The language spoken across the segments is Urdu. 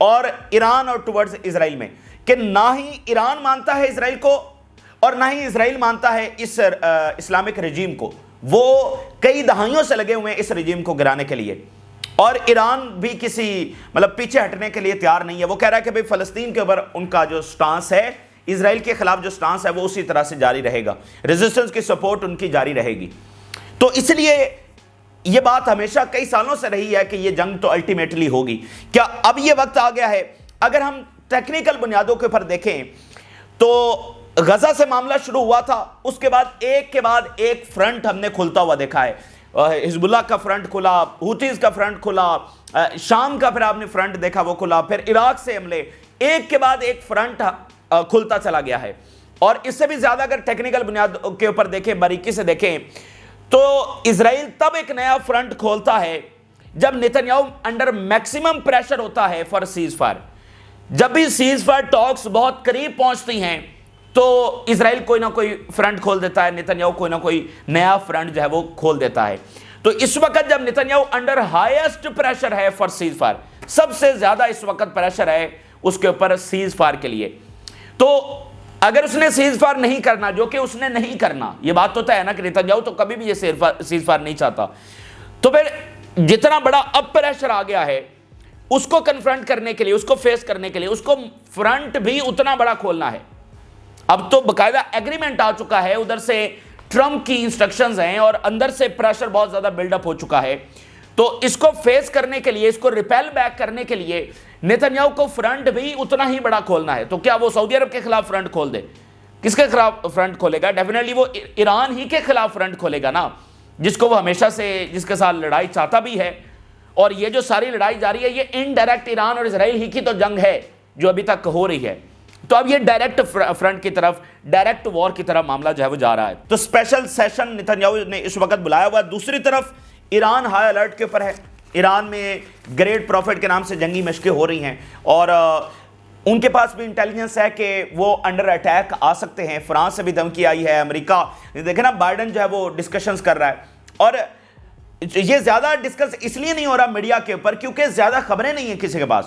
اور ایران اور ٹورڈز اسرائیل میں کہ نہ ہی ایران مانتا ہے اسرائیل کو اور نہ ہی اسرائیل مانتا ہے اس اسلامک رجیم کو. وہ کئی دہائیوں سے لگے ہوئے ہیں اس رجیم کو گرانے کے لیے, اور ایران بھی کسی پیچھے ہٹنے کے لیے تیار نہیں ہے. وہ کہہ رہا ہے کہ بھئی فلسطین کے اوپر ان کا جو سٹانس ہے, اسرائیل کے خلاف جو سٹانس ہے وہ اسی طرح سے جاری رہے گا, ریزسٹنس کی سپورٹ ان کی جاری رہے گی. تو اس لیے یہ بات ہمیشہ کئی سالوں سے رہی ہے کہ یہ جنگ تو الٹیمیٹلی ہوگی. کیا اب یہ وقت آ گیا ہے؟ اگر ہم ٹیکنیکل بنیادوں کے اوپر دیکھیں تو غزہ سے معاملہ شروع ہوا تھا, اس کے بعد ایک فرنٹ ہم نے کھلتا ہوا دیکھا ہے. حزب اللہ کا فرنٹ کھلا, ہوتیز کا فرنٹ کھلا, شام کا پھر آپ نے فرنٹ دیکھا وہ کھلا, پھر عراق سے حملے, ایک کے بعد ایک فرنٹ کھلتا چلا گیا ہے. اور اس سے بھی زیادہ اگر ٹیکنیکل بنیاد کے اوپر دیکھیں, باریکی سے دیکھیں, تو اسرائیل تب ایک نیا فرنٹ کھولتا ہے جب نیتنیاہو انڈر میکسیمم پریشر ہوتا ہے فار سیز فائر. جب بھی سیز فائر ٹاکس بہت قریب پہنچتی ہیں تو اسرائیل کوئی نہ کوئی فرنٹ کھول دیتا ہے, نیتنیاہو کوئی نہ کوئی نیا فرنٹ جو ہے وہ کھول دیتا ہے. تو اس وقت جب نیتنیاہو انڈر ہائیسٹ پریشر ہے فار سیز فائر, سب سے زیادہ اس وقت پریشر ہے اس کے اوپر سیز فائر کے لیے, تو اگر اس نے سیز فائر نہیں کرنا, جو کہ اس نے نہیں کرنا, یہ بات تو طے ہے نا کہ نیتنیاہو تو کبھی بھی یہ سیز فائر نہیں چاہتا, تو پھر جتنا بڑا اب پریشر آ گیا ہے اس کو کنفرنٹ کرنے کے لیے, اس کو فیس کرنے کے لیے, اس کو فرنٹ بھی اتنا بڑا کھولنا ہے. اب تو باقاعدہ ایگریمنٹ آ چکا ہے, ادھر سے ٹرمپ کی انسٹرکشنز ہیں اور اندر سے پریشر بہت زیادہ بلڈ اپ ہو چکا ہے. تو اس کو فیس کرنے کے لیے, اس کو ریپیل بیک کرنے کے لیے نیتنیاہو کو فرنٹ بھی اتنا ہی بڑا کھولنا ہے. تو کیا وہ سعودی عرب کے خلاف فرنٹ کھول دے؟ کس کے خلاف فرنٹ کھولے گا؟ ڈیفینیٹلی وہ ایران ہی کے خلاف فرنٹ کھولے گا نا, جس کو وہ ہمیشہ سے, جس کے ساتھ لڑائی چاہتا بھی ہے. اور یہ جو ساری لڑائی جاری ہے یہ انڈائریکٹ ایران اور اسرائیل ہی کی تو جنگ ہے جو ابھی تک ہو رہی ہے. تو اب یہ ڈائریکٹ فرنٹ کی طرف, ڈائریکٹ وار کی طرف معاملہ جو ہے وہ جا رہا ہے. تو اسپیشل سیشن نیتنیاہو نے اس وقت بلایا ہوا ہے. دوسری طرف ایران ہائی الرٹ کے اوپر ہے. ایران میں گریٹ پروفٹ کے نام سے جنگی مشقیں ہو رہی ہیں اور ان کے پاس بھی انٹیلیجنس ہے کہ وہ انڈر اٹیک آ سکتے ہیں. فرانس سے بھی دھمکی آئی ہے, امریکہ دیکھیں نا, بائیڈن جو ہے وہ ڈسکشنز کر رہا ہے. اور یہ زیادہ ڈسکس اس لیے نہیں ہو رہا میڈیا کے اوپر کیونکہ زیادہ خبریں نہیں ہیں کسی کے پاس.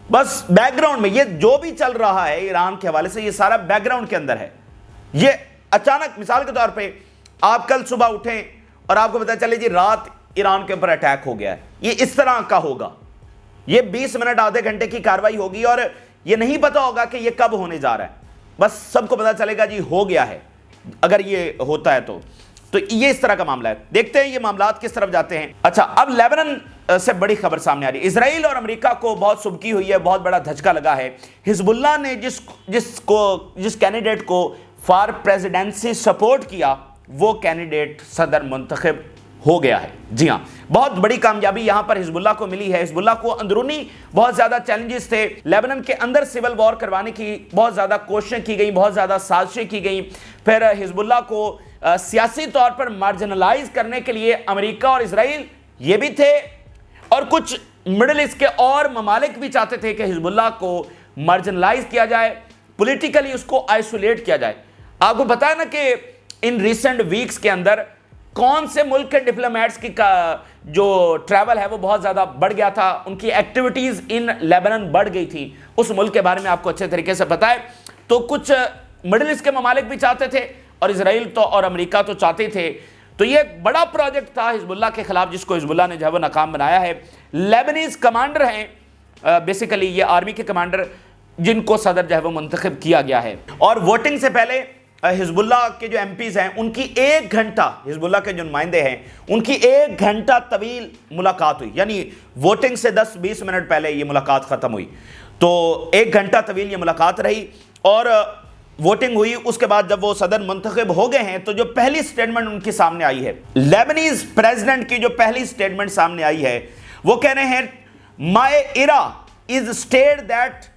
بس بیک گراؤنڈ میں یہ جو بھی چل رہا ہے ایران کے حوالے سے یہ سارا بیک گراؤنڈ کے اندر ہے. یہ اچانک مثال کے طور پہ آپ کل صبح اٹھیں اور آپ کو پتہ چلے جی رات ایران کے اوپر اٹیک ہو گیا ہے, یہ اس طرح کا ہوگا, یہ 20 منٹ آدھے گھنٹے کی کاروائی ہوگی اور یہ نہیں پتا ہوگا کہ یہ کب ہونے جا رہا ہے. بس سب کو پتا چلے گا جی ہو گیا ہے اگر یہ ہوتا ہے تو یہ اس طرح کا معاملہ ہے. دیکھتے ہیں یہ معاملات کس طرف جاتے ہیں. اچھا, اب لیبنان سے بڑی خبر سامنے آ رہی ہے. اسرائیل اور امریکہ کو بہت سبکی ہوئی ہے, بہت بڑا دھچکا لگا ہے. حزب اللہ نے جس کینڈیڈیٹ کو فار پریزیڈنسی سپورٹ کیا وہ کینڈیڈیٹ صدر منتخب ہو گیا ہے. جی ہاں, بہت بڑی کامیابی یہاں پر حزب اللہ کو ملی ہے. حزب اللہ کو اندرونی بہت زیادہ چیلنجز تھے, لیبنان کے اندر سول وار کروانے کی بہت زیادہ کوششیں کی گئیں, بہت زیادہ سازشیں کی گئیں. پھر حزب اللہ کو سیاسی طور پر مارجنلائز کرنے کے لیے امریکہ اور اسرائیل یہ بھی تھے, اور کچھ مڈل ایسٹ کے اور ممالک بھی چاہتے تھے کہ حزب اللہ کو مارجنلائز کیا جائے, پولیٹیکلی اس کو آئسولیٹ کیا جائے. آپ کو پتا ہے نا کہ ان ریسنٹ ویکس کے اندر کون سے ملک کے ڈپلومیٹس کی جو ٹریول ہے وہ بہت زیادہ بڑھ گیا تھا, ان کی ایکٹیویٹیز ان لیبنان بڑھ گئی تھی. اس ملک کے بارے میں آپ کو اچھے طریقے سے پتا ہے. تو کچھ مڈل ایسٹ کے ممالک بھی چاہتے تھے اور اسرائیل تو اور امریکہ تو چاہتے تھے. تو یہ ایک بڑا پروجیکٹ تھا حزب اللہ کے خلاف جس کو حزب اللہ نے جو ہے وہ ناکام بنایا ہے. لیبنیز کمانڈر ہیں بیسیکلی یہ آرمی کے کمانڈر جن کو صدر جو ہے وہ منتخب کیا گیا ہے. اور ووٹنگ سے پہلے حزب اللہ کے جو ایم پیز ہیں ان کی 1 گھنٹہ, حزب اللہ کے جو نمائندے ہیں ان کی 1 گھنٹہ طویل ملاقات ہوئی, یعنی ووٹنگ سے 10-20 منٹ پہلے یہ ملاقات ختم ہوئی. تو 1 گھنٹہ طویل یہ ملاقات رہی اور ووٹنگ ہوئی. اس کے بعد جب وہ صدر منتخب ہو گئے ہیں تو جو پہلی سٹیٹمنٹ ان کی سامنے آئی ہے, لیبنیز پریزیڈنٹ کی جو پہلی سٹیٹمنٹ سامنے آئی ہے وہ کہہ رہے ہیں my era is state that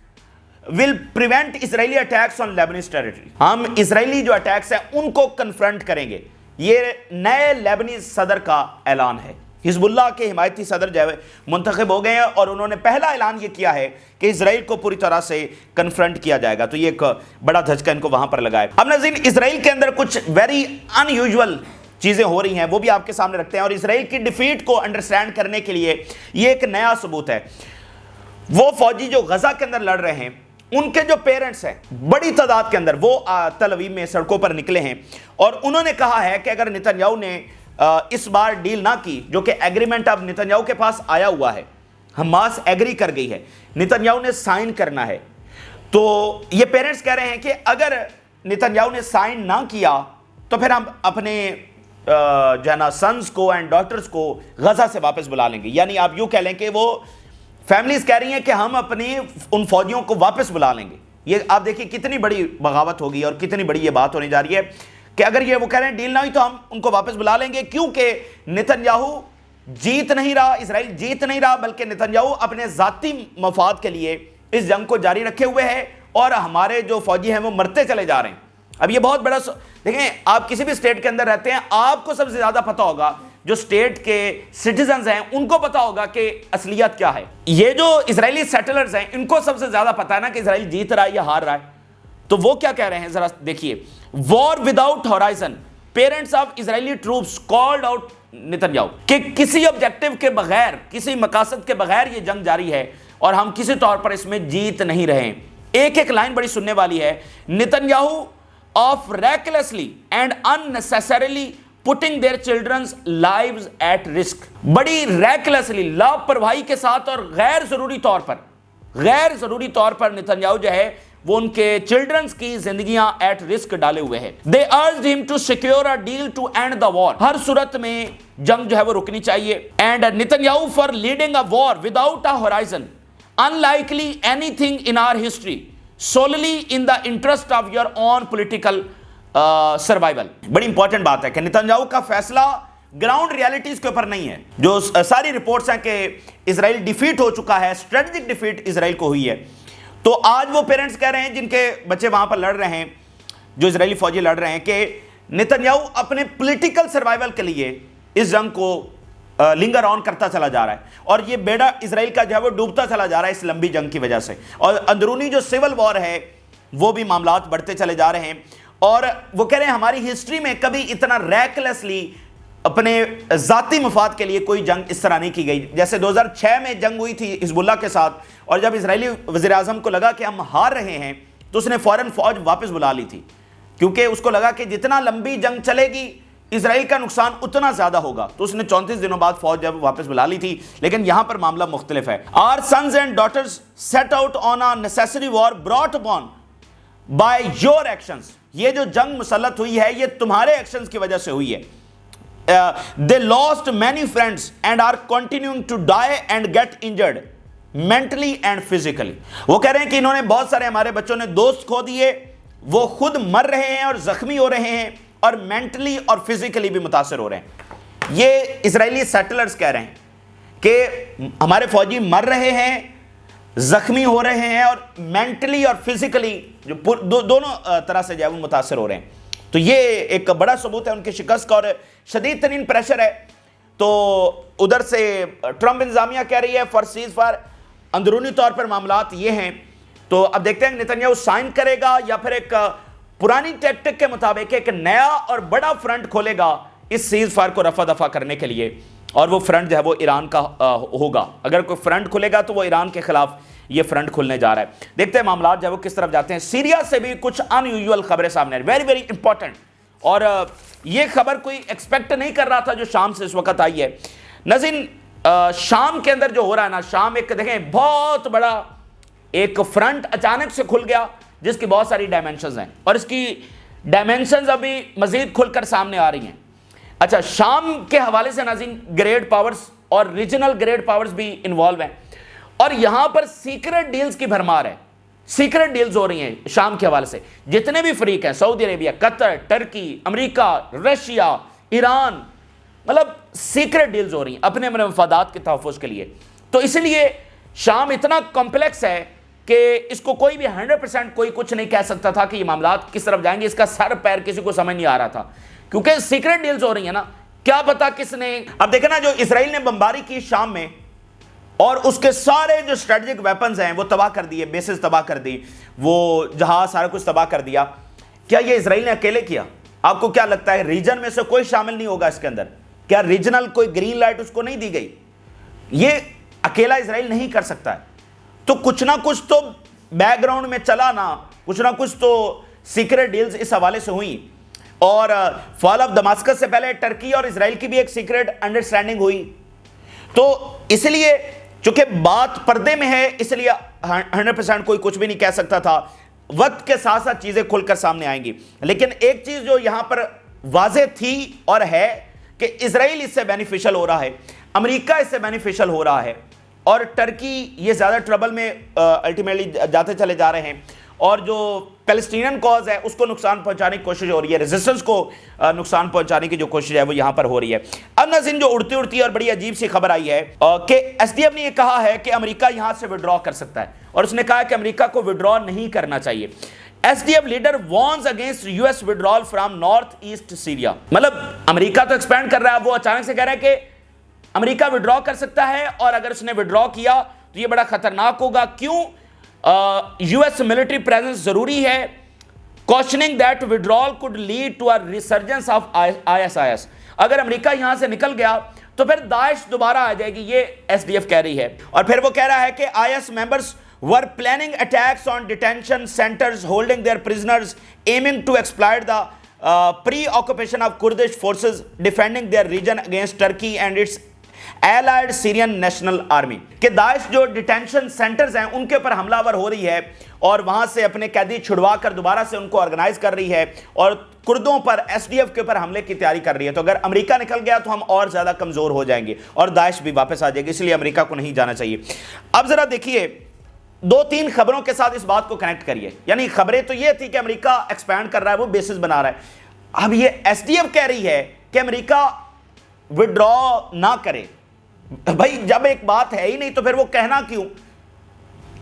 will prevent Israeli attacks on Lebanese territory. ہم اسرائیلی جو اٹیکس ہیں ان کو کنفرنٹ کریں گے. یہ نئے لیبنیز صدر کا اعلان ہے. حزب اللہ کے حمایتی صدر جو ہے منتخب ہو گئے ہیں اور انہوں نے پہلا اعلان یہ کیا ہے کہ اسرائیل کو پوری طرح سے کنفرنٹ کیا جائے گا. تو یہ ایک بڑا دھچکا ان کو وہاں پر لگا ہے. اب ناظرین, اسرائیل کے اندر کچھ ویری ان یوزول چیزیں ہو رہی ہیں وہ بھی آپ کے سامنے رکھتے ہیں, اور اسرائیل کی ڈیفیٹ کو انڈرسٹینڈ کرنے کے لیے یہ ایک نیا ثبوت ہے. وہ فوجی جو غزہ کے اندر لڑ رہے ہیں ان کے جو پیرنٹس ہیں بڑی تعداد کے اندر وہ تل ابیب میں سڑکوں پر نکلے ہیں اور انہوں نے کہا ہے کہ اگر نتن یاہو نے اس بار ڈیل نہ کی، جو کہ ایگریمنٹ اب نتن یاہو کے پاس آیا ہوا ہے، حماس ایگری کر گئی ہے، نتن یاہو نے سائن کرنا ہے، تو یہ پیرنٹس کہہ رہے ہیں کہ اگر نتن یاہو نے سائن نہ کیا تو پھر ہم اپنے جو ہے نا سنز کو اینڈ ڈاٹرز کو غزہ سے واپس بلا لیں گے. یعنی آپ یوں کہہ لیں کہ وہ فیملیز کہہ رہی ہیں کہ ہم اپنی ان فوجیوں کو واپس بلا لیں گے. یہ آپ دیکھیں کتنی بڑی بغاوت ہوگی اور کتنی بڑی یہ بات ہونے جا رہی ہے کہ اگر یہ وہ کہہ رہے ہیں ڈیل نہ ہوئی تو ہم ان کو واپس بلا لیں گے، کیونکہ نتن یاہو جیت نہیں رہا، اسرائیل جیت نہیں رہا، بلکہ نتن یاہو اپنے ذاتی مفاد کے لیے اس جنگ کو جاری رکھے ہوئے ہے اور ہمارے جو فوجی ہیں وہ مرتے چلے جا رہے ہیں. اب یہ بہت بڑا دیکھیں، آپ کسی بھی اسٹیٹ کے اندر رہتے ہیں، آپ کو سب سے زیادہ پتہ ہوگا، جو اسٹیٹ کے سٹیزنز ہیں ان کو پتا ہوگا کہ اصلیت کیا ہے. یہ جو اسرائیلی سیٹلرز ہیں ان کو سب سے زیادہ پتا ہے نا کہ اسرائیل جیت رہا ہے یا ہار رہا ہے. تو وہ کیا کہہ رہے ہیں ذرا دیکھیے. War without horizon, parents of Israeli troops called out Netanyahu, کہ کسی آبجیکٹو کے بغیر، کسی مقاصد کے بغیر یہ جنگ جاری ہے اور ہم کسی طور پر اس میں جیت نہیں رہے ہیں. ایک ایک لائن بڑی سننے والی ہے. Netanyahu of recklessly and unnecessarily putting their children's lives at risk. بڑی ریکلیسلی، لاپرواہی کے ساتھ اور غیر ضروری طور پر نتن یاہو جو ہے وہ ان کے چلڈرنز کی زندگیاں ایٹ رسک ڈالے ہوئے ہیں. They urged him to secure a deal to end the war. ہر صورت میں جنگ جو ہے وہ رکنی چاہیے. And Netanyahu for leading a war without a horizon, unlikely anything in our history, solely in the interest of your own political survival. بڑی امپورٹنٹ بات ہے کہ نتن یاہو کا فیصلہ گراؤنڈ ریالٹیز کے اوپر نہیں ہے. جو ساری رپورٹس ہیں کہ اسرائیل ڈیفیٹ ہو چکا ہے، اسٹریٹجک ڈیفیٹ اسرائیل کو ہوئی ہے. تو آج وہ پیرنٹس کہہ رہے ہیں جن کے بچے وہاں پر لڑ رہے ہیں، جو اسرائیلی فوجی لڑ رہے ہیں، کہ نتن یاہو اپنے پولیٹیکل سروائیول کے لیے اس جنگ کو لنگر آن کرتا چلا جا رہا ہے اور یہ بیڑا اسرائیل کا جو ہے وہ ڈوبتا چلا جا رہا ہے اس لمبی جنگ کی وجہ سے. اور اندرونی جو سول وار ہے وہ بھی معاملات بڑھتے چلے جا رہے ہیں. اور وہ کہہ رہے ہیں ہماری ہسٹری میں کبھی اتنا ریکلیسلی اپنے ذاتی مفاد کے لیے کوئی جنگ اس طرح نہیں کی گئی. جیسے 2006 میں جنگ ہوئی تھی حزب اللہ کے ساتھ، اور جب اسرائیلی وزیر اعظم کو لگا کہ ہم ہار رہے ہیں تو اس نے فوراً فوج واپس بلا لی تھی، کیونکہ اس کو لگا کہ جتنا لمبی جنگ چلے گی اسرائیل کا نقصان اتنا زیادہ ہوگا. تو اس نے 34 دنوں بعد فوج جب واپس بلا لی تھی. لیکن یہاں پر معاملہ مختلف ہے. Our sons and daughters set out on a necessary war brought upon by your actions. یہ جو جنگ مسلط ہوئی ہے یہ تمہارے ایکشنز کی وجہ سے ہوئی ہے. They lost many friends and are continuing to die and get injured mentally and physically. وہ کہہ رہے ہیں کہ انہوں نے بہت سارے ہمارے بچوں نے دوست کھو دیے، وہ خود مر رہے ہیں اور زخمی ہو رہے ہیں اور مینٹلی اور فزیکلی بھی متاثر ہو رہے ہیں. یہ اسرائیلی سیٹلرز کہہ رہے ہیں کہ ہمارے فوجی مر رہے ہیں، زخمی ہو رہے ہیں اور مینٹلی اور فزیکلی جو دونوں طرح سے جو ہے وہ متاثر ہو رہے ہیں. تو یہ ایک بڑا ثبوت ہے ان کی شکست کا اور شدید ترین پریشر ہے. تو ادھر سے ٹرمپ انتظامیہ کہہ رہی ہے فار سیز فائر. اندرونی طور پر معاملات یہ ہیں. تو اب دیکھتے ہیں نتن یاہو سائن کرے گا یا پھر ایک پرانی ٹیکٹک کے مطابق ایک نیا اور بڑا فرنٹ کھولے گا اس سیز فائر کو رفع دفع کرنے کے لیے، اور وہ فرنٹ جو ہے وہ ایران کا ہوگا. اگر کوئی فرنٹ کھلے گا تو وہ ایران کے خلاف یہ فرنٹ کھلنے جا رہا ہے. دیکھتے ہیں معاملات جو ہے وہ کس طرف جاتے ہیں. سیریا سے بھی کچھ ان یوزول خبریں سامنے آئی، ویری ویری امپورٹنٹ. اور یہ خبر کوئی ایکسپیکٹ نہیں کر رہا تھا جو شام سے اس وقت آئی ہے. ناظرین، شام کے اندر جو ہو رہا ہے نا، شام ایک دیکھیں بہت بڑا ایک فرنٹ اچانک سے کھل گیا جس کی بہت ساری ڈائمینشنز ہیں اور اس کی ڈائمینشنز ابھی مزید کھل کر سامنے آ رہی ہیں. اچھا، شام کے حوالے سے ناظرین گریڈ پاورز اور ریجنل گریڈ پاورز بھی انوالو ہیں اور یہاں پر سیکرٹ ڈیلز کی بھرمار ہے. سیکرٹ ڈیلز ہو رہی ہیں شام کے حوالے سے. جتنے بھی فریق ہیں، سعودی عربیہ، قطر، ٹرکی، امریکہ، رشیا، ایران، مطلب سیکرٹ ڈیلز ہو رہی ہیں اپنے مفادات کے تحفظ کے لیے. تو اس لیے شام اتنا کمپلیکس ہے کہ اس کو کوئی بھی 100% کوئی کچھ نہیں کہہ سکتا تھا کہ یہ معاملات کس طرف جائیں گے. اس کا سر پیر کسی کو سمجھ نہیں آ رہا تھا کیونکہ سیکرٹ ڈیلز ہو رہی ہیں نا. کیا پتا کس نے. اب دیکھیں نا، جو اسرائیل نے بمباری کی شام میں اور اس کے سارے جو اسٹریٹجک ویپنز ہیں وہ تباہ کر دیے، بیسز تباہ کر دی، وہ جہاز سارا کچھ تباہ کر دیا. کیا یہ اسرائیل نے اکیلے کیا؟ آپ کو کیا لگتا ہے ریجن میں سے کوئی شامل نہیں ہوگا اس کے اندر؟ کیا ریجنل کوئی گرین لائٹ اس کو نہیں دی گئی؟ یہ اکیلا اسرائیل نہیں کر سکتا ہے. تو کچھ نہ کچھ تو بیک گراؤنڈ میں چلا نا, کچھ نہ کچھ تو سیکریٹ ڈیلز اس حوالے سے ہوئی. اور فال آف دماسکس سے پہلے ٹرکی اور اسرائیل کی بھی ایک سیکریٹ انڈرسٹینڈنگ ہوئی. تو اس لیے چونکہ بات پردے میں ہے, اس لیے 100% کوئی کچھ بھی نہیں کہہ سکتا تھا. وقت کے ساتھ ساتھ چیزیں کھل کر سامنے آئیں گی. لیکن ایک چیز جو یہاں پر واضح تھی اور ہے کہ اسرائیل اس سے بینیفیشل ہو رہا ہے, امریکہ اس سے بینیفیشل ہو رہا ہے, اور ٹرکی یہ زیادہ ٹربل میں الٹیمیٹلی جاتے چلے جا رہے ہیں, اور جو پیلسٹینین کاز ہے اس کو نقصان پہنچانے کی کوشش ہو رہی ہے, ریزسٹنس کو نقصان پہنچانے کی جو کوشش ہے وہ یہاں پر ہو رہی ہے. اب ناظرین جو اڑتی اور بڑی عجیب سی خبر آئی ہے کہ ایس ڈی ایف نے یہ کہا ہے کہ امریکہ یہاں سے وڈرا کر سکتا ہے, اور اس نے کہا کہ امریکہ کو وڈرا نہیں کرنا چاہیے. S D F leader warns against U S withdrawal from north east Syria. مطلب امریکہ تو ایکسپینڈ کر رہا ہے, وہ اچانک سے کہہ رہا ہے کہ امریکہ وڈرا کر سکتا ہے, اور اگر اس نے وڈرا کیا تو یہ بڑا خطرناک ہوگا. کیوں؟ یو ایس ملٹری پریزنس ضروری ہے, questioning that withdrawal could lead to a resurgence of ISIS. اگر امریکہ یہاں سے نکل گیا تو پھر داعش دوبارہ آ جائے گی, یہ ایس ڈی ایف کہہ رہی ہے. اور پھر وہ کہہ رہا ہے کہ IS members were planning attacks on detention centers holding their prisoners, aiming to exploit the preoccupation of Kurdish forces defending their region against Turkey and its allied Syrian National Army. کہ داعش جو ڈیٹینشن سینٹرز ہیں ان کے اوپر حملہ آور ہو رہی ہے, اور وہاں سے اپنے قیدی چھڑوا کر دوبارہ سے ان کو آرگنائز کر رہی ہے, اور کردوں پر ایس ڈی ایف کے اوپر حملے کی تیاری کر رہی ہے. تو اگر امریکہ نکل گیا تو ہم اور زیادہ کمزور ہو جائیں گے, اور داعش بھی واپس آ جائے گی, اس لیے امریکہ کو نہیں جانا چاہیے. اب ذرا دیکھیے, 2-3 خبروں کے ساتھ اس بات کو کنیکٹ کریے. یعنی خبریں تو یہ تھی کہ امریکہ ایکسپینڈ کر رہا ہے, وہ بیسز بنا رہا ہے. اب یہ ایس ڈی ایف کہہ رہی ہے کہ امریکہ وڈرا نہ کرے. بھائی جب ایک بات ہے ہی نہیں تو پھر وہ کہنا کیوں؟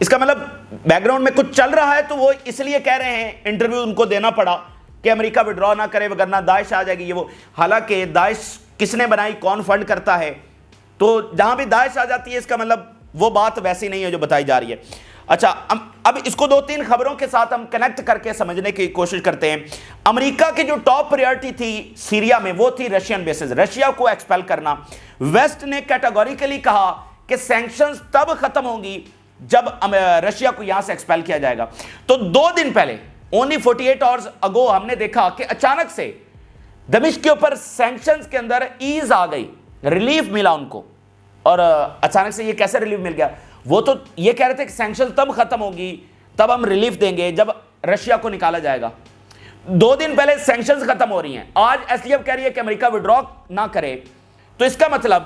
اس کا مطلب بیک گراؤنڈ میں کچھ چل رہا ہے, تو وہ اس لیے کہہ رہے ہیں, انٹرویو ان کو دینا پڑا کہ امریکہ وڈرا نہ کرے وگرنہ داعش آ جائے گی. یہ وہ, حالانکہ داعش کس نے بنائی, کون فنڈ کرتا ہے, تو جہاں بھی داعش آ جاتی ہے اس کا مطلب وہ بات ویسی نہیں ہے جو بتائی جا رہی ہے. اچھا, اب اس کو 2-3 خبروں کے ساتھ ہم کنیکٹ کر کے سمجھنے کی کوشش کرتے ہیں. امریکہ کی جو ٹاپ پریورٹی تھی سیریا میں وہ تھی رشین بیسز, رشیا کو ایکسپیل کرنا. ویسٹ نے کیٹاگوریکلی کہا کہ سینکشنز تب ختم ہوں گی جب رشیا کو یہاں سے ایکسپیل کیا جائے گا. تو 2 دن پہلے, اونلی 48 آورز اگو, ہم نے دیکھا کہ اچانک سے دمشق کے اوپر سینکشنز کے اندر ایز آ گئی, ریلیف ملا ان کو. اور اچانک سے یہ کیسے ریلیف مل گیا؟ وہ تو یہ کہہ رہے تھے کہ سینکشن تب ختم ہوگی, تب ہم ریلیف دیں گے جب رشیا کو نکالا جائے گا. 2 دن پہلے سینکشنز ختم ہو رہی ہیں, آج ایس ڈی ایف کہہ رہی ہے کہ امریکہ وڈرا نہ کرے. تو اس کا مطلب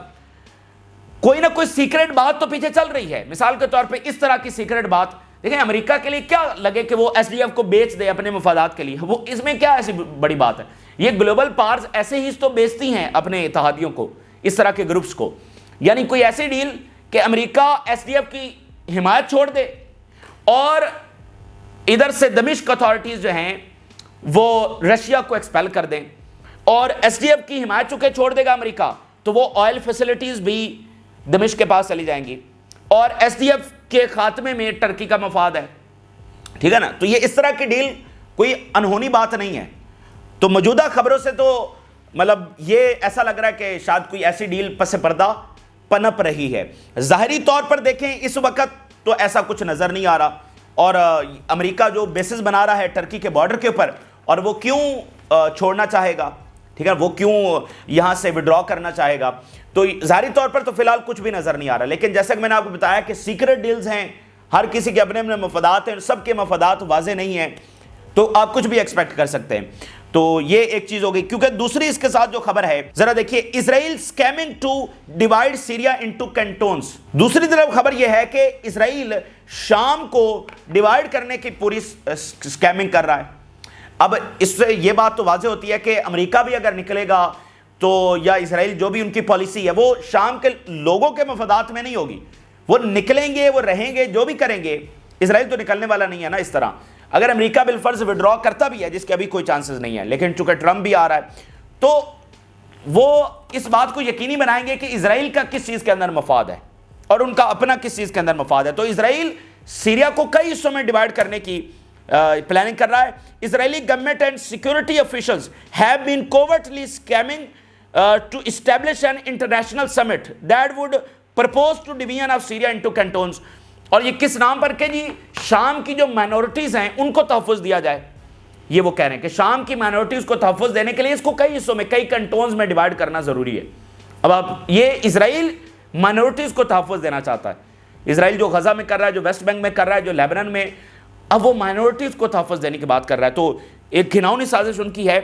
کوئی نہ کوئی سیکریٹ بات تو پیچھے چل رہی ہے. مثال کے طور پہ اس طرح کی سیکریٹ بات دیکھیں, امریکہ کے لیے کیا لگے کہ وہ ایس ڈی ایف کو بیچ دے اپنے مفادات کے لیے, وہ اس میں کیا ایسی بڑی بات ہے؟ یہ گلوبل پاورز ایسے ہی تو بیچتی ہیں اپنے اتحادیوں کو, اس طرح کے گروپس کو. یعنی کوئی ایسی ڈیل کہ امریکہ ایس ڈی ایف کی حمایت چھوڑ دے, اور ادھر سے دمشق اتھارٹیز جو ہیں وہ رشیا کو ایکسپیل کر دیں, اور ایس ڈی ایف کی حمایت چونکہ چھوڑ دے گا امریکہ تو وہ آئل فیسلٹیز بھی دمشق کے پاس چلی جائیں گی, اور ایس ڈی ایف کے خاتمے میں ٹرکی کا مفاد ہے. ٹھیک ہے نا؟ تو یہ اس طرح کی ڈیل کوئی انہونی بات نہیں ہے. تو موجودہ خبروں سے تو مطلب یہ ایسا لگ رہا ہے کہ شاید کوئی ایسی ڈیل پس پردہ پنپ رہی ہے. ظاہری طور پر دیکھیں اس وقت تو ایسا کچھ نظر نہیں آ رہا, اور امریکہ جو بیسز بنا رہا ہے ٹرکی کے بارڈر کے اوپر, اور وہ کیوں چھوڑنا چاہے گا, ٹھیک ہے, وہ کیوں یہاں سے وڈرا کرنا چاہے گا, تو ظاہری طور پر تو فی الحال کچھ بھی نظر نہیں آ رہا. لیکن جیسا کہ میں نے آپ کو بتایا کہ سیکرٹ ڈیلز ہیں, ہر کسی کے اپنے اپنے مفادات ہیں, سب کے مفادات واضح نہیں ہیں, تو آپ کچھ بھی ایکسپیکٹ کر سکتے ہیں. تو یہ ایک چیز ہو گئی. کیونکہ دوسری اس کے ساتھ جو خبر ہے ذرا دیکھیے, Israel scheming to divide Syria into cantons. دوسری طرف خبر یہ ہے کہ اسرائیل شام کو ڈیوائڈ کرنے کی پوری اسکیمنگ کر رہا ہے. اب اس سے یہ بات تو واضح ہوتی ہے کہ امریکہ بھی اگر نکلے گا تو, یا اسرائیل جو بھی ان کی پالیسی ہے, وہ شام کے لوگوں کے مفادات میں نہیں ہوگی. وہ نکلیں گے, وہ رہیں گے, جو بھی کریں گے, اسرائیل تو نکلنے والا نہیں ہے نا اس طرح. اگر امریکہ بالفرض وڈرا کرتا بھی ہے, جس کے ابھی کوئی چانسز نہیں ہے, لیکن چونکہ ٹرمپ بھی آ رہا ہے, تو وہ اس بات کو یقینی بنائیں گے کہ اسرائیل کا کس چیز کے اندر مفاد ہے اور ان کا اپنا کس چیز کے اندر مفاد ہے. تو اسرائیل سیریا کو کئی حصوں میں ڈیوائڈ کرنے کی پلاننگ کر رہا ہے. Israeli government and security officials have been covertly scheming to establish an international summit that would propose to division of Syria into cantons. اور یہ کس نام پر کہ جی شام کی جو مائنورٹیز ہیں ان کو تحفظ دیا جائے. یہ وہ کہہ رہے ہیں کہ شام کی مائنورٹیز کو تحفظ دینے کے لیے اس کو کئی حصوں میں, کئی کنٹونز میں ڈیوائیڈ کرنا ضروری ہے. اب آپ یہ اسرائیل مائنورٹیز کو تحفظ دینا چاہتا ہے. اسرائیل جو غزہ میں کر رہا ہے, جو ویسٹ بینک میں کر رہا ہے, جو لیبنان میں, اب وہ مائنورٹیز کو تحفظ دینے کی بات کر رہا ہے. تو ایک گھناؤنی سازش ان کی ہے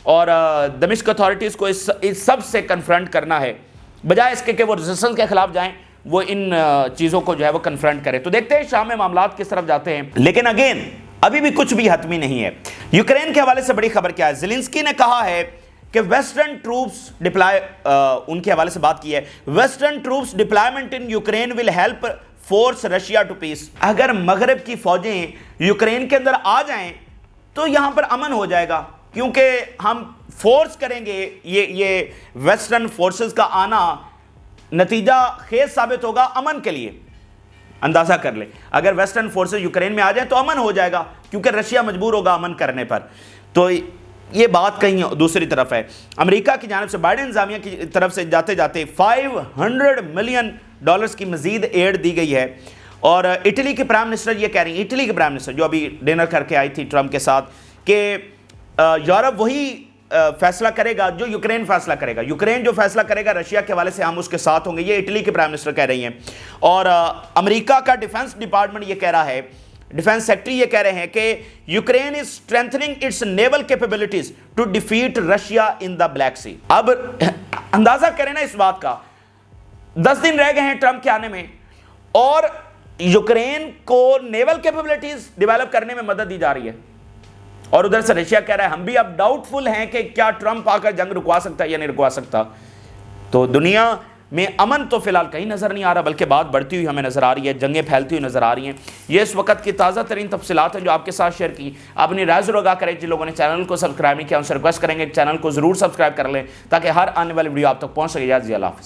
اور دمشق اتھارٹیز کو اس سب سے کنفرنٹ کرنا ہے, بجائے اس کے کہ وہ ریزسٹنس کے خلاف جائیں, وہ ان چیزوں کو جو ہے وہ کنفرنٹ کرے. تو دیکھتے ہیں شام میں معاملات کس طرف جاتے ہیں. لیکن اگین ابھی بھی کچھ بھی حتمی نہیں ہے. یوکرین کے حوالے سے بڑی خبر کیا ہے, زیلنسکی نے کہا ہے کہ ویسٹرن ٹروپس ڈپلائی, ان کے حوالے سے بات کی ہے, western troops deployment in Ukraine will help force Russia to peace. اگر مغرب کی فوجیں یوکرین کے اندر آ جائیں تو یہاں پر امن ہو جائے گا, کیونکہ ہم فورس کریں گے. یہ ویسٹرن فورسز کا آنا نتیجہ خیز ثابت ہوگا امن کے لیے. اندازہ کر لیں, اگر ویسٹرن فورسز یوکرین میں آ جائیں تو امن ہو جائے گا, کیونکہ رشیا مجبور ہوگا امن کرنے پر. تو یہ بات کہیں دوسری طرف ہے. امریکہ کی جانب سے بائیڈن انتظامیہ کی طرف سے جاتے جاتے $500 ملین کی مزید ایڈ دی گئی ہے. اور اٹلی کے پرائم منسٹر یہ کہہ رہی ہیں, اٹلی کے پرائم منسٹر جو ابھی ڈنر کر کے آئی تھی ٹرمپ کے ساتھ, کہ یورپ وہی فیصلہ کرے گا جو یوکرین فیصلہ کرے گا. یوکرین جو فیصلہ کرے گا رشیا کے حوالے سے ہم اس کے ساتھ ہوں گے. یہ اٹلی کے پرائم منسٹر کہہ رہی ہیں. اور امریکہ کا ڈیفنس ڈپارٹمنٹ یہ کہہ رہا ہے, ڈیفنس سیکٹری یہ کہہ رہے ہیں کہ Ukraine is strengthening its naval capabilities to defeat Russia in the Black Sea. اب اندازہ کریں نا اس بات کا, 10 دن رہ گئے ہیں ٹرمپ کے آنے میں اور یوکرین کو نیول کیپیبلٹیز ڈیولپ کرنے میں مدد دی جا رہی ہے, اور ادھر سے رشیا کہہ رہا ہے ہم بھی اب ڈاؤٹ فل ہیں کہ کیا ٹرمپ آ کر جنگ رکوا سکتا ہے یا نہیں رکوا سکتا. تو دنیا میں امن تو فی الحال کہیں نظر نہیں آ رہا, بلکہ بات بڑھتی ہوئی ہمیں نظر آ رہی ہے, جنگیں پھیلتی ہوئی نظر آ رہی ہیں. یہ اس وقت کی تازہ ترین تفصیلات ہیں جو آپ کے ساتھ شیئر کی. آپ اپنی رائے ضرور آگاہ کریں. جن لوگوں نے چینل کو سبسکرائب نہیں کیا ان سے ریکویسٹ کریں گے چینل کو ضرور سبسکرائب کر لیں تاکہ ہر آنے والی ویڈیو آپ تک پہنچ سکے. اللہ حافظ.